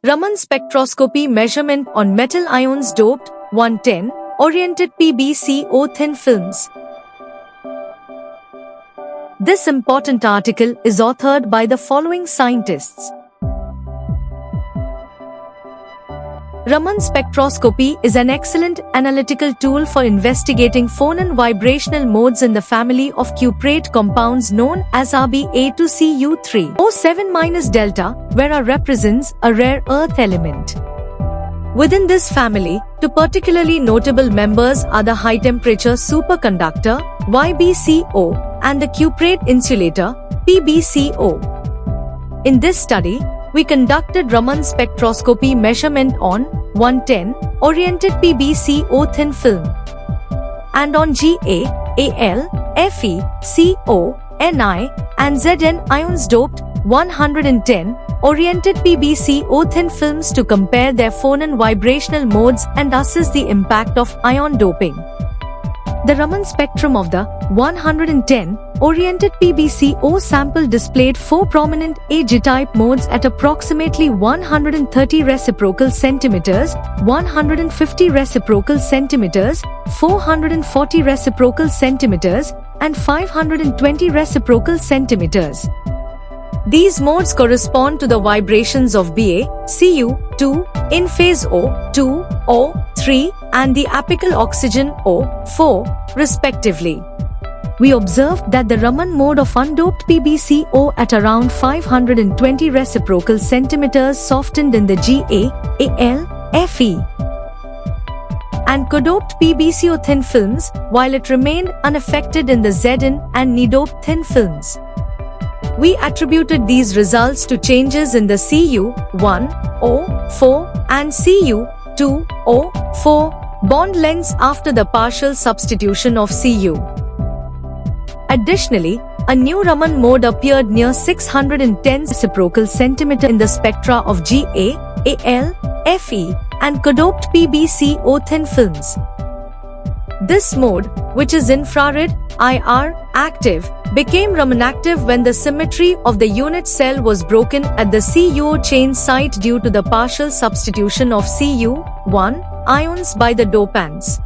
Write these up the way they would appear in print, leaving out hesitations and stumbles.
Raman spectroscopy measurement on metal ions doped 110 oriented PbCO thin films. This important article is authored by the following scientists. Raman spectroscopy is an excellent analytical tool for investigating phonon vibrational modes in the family of cuprate compounds known as Rba2Cu3 O7-delta, where R represents a rare earth element. Within this family, two particularly notable members are the high-temperature superconductor YbCO and the cuprate insulator PbCO. In this study, we conducted Raman spectroscopy measurement on 110 oriented PbCO thin film and on Ga, Al, Fe, Co, Ni and Zn ions doped 110 oriented PbCO thin films to compare their phonon vibrational modes and assess the impact of ion doping. The Raman spectrum of the 110 oriented PbCO sample displayed 4 prominent Ag-type modes at approximately 130 reciprocal centimeters, 150 reciprocal centimeters, 440 reciprocal centimeters, and 520 reciprocal centimeters. These modes correspond to the vibrations of Ba, Cu2 in phase O2, O3 and the apical oxygen O4, respectively. We observed that the Raman mode of undoped PbCO at around 520 reciprocal centimeters softened in the Ga, Al, Fe and codoped PbCO thin films, while it remained unaffected in the Zn and Ni-doped thin films. We attributed these results to changes in the Cu1O4 and Cu2O4 bond lengths after the partial substitution of Cu. Additionally, a new Raman mode appeared near 610 reciprocal centimeter in the spectra of Ga, Al, Fe and codoped PbCO thin films. This mode, which is infrared IR active, became Raman active when the symmetry of the unit cell was broken at the CuO chain site due to the partial substitution of Cu1 ions by the dopants.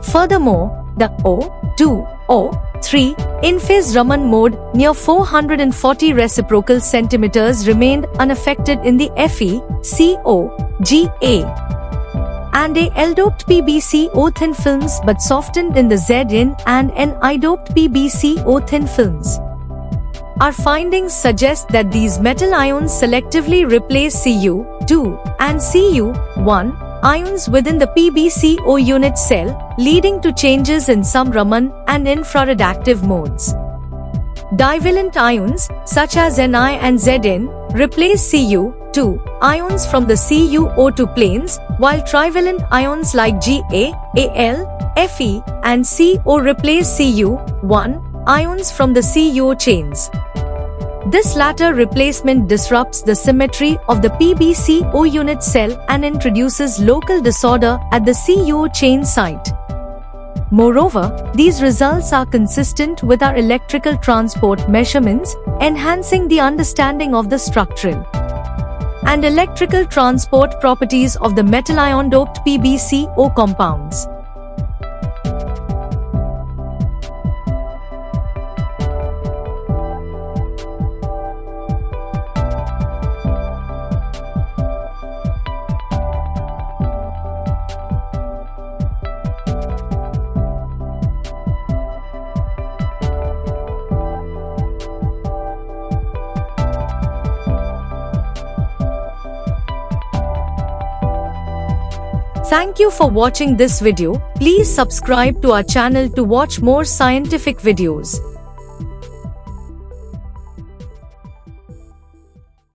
Furthermore, the O2, O3 in-phase Raman mode near 440 reciprocal centimeters remained unaffected in the Fe, Co, Ga and Al-doped PbCO thin films but softened in the Zn and Ni-doped PbCO thin films. Our findings suggest that these metal ions selectively replace Cu2 and Cu1 ions within the PbCO unit cell, leading to changes in some Raman and infrared active modes. Divalent ions, such as Ni and Zn, replace Cu2 ions from the CuO2 planes, while trivalent ions like Ga, Al, Fe and Co replace Cu1 ions from the CuO chains. This latter replacement disrupts the symmetry of the PbCO unit cell and introduces local disorder at the CuO chain site. Moreover, these results are consistent with our electrical transport measurements, enhancing the understanding of the structural and electrical transport properties of the metal ion-doped PbCO compounds. Thank you for watching this video. Please subscribe to our channel to watch more scientific videos.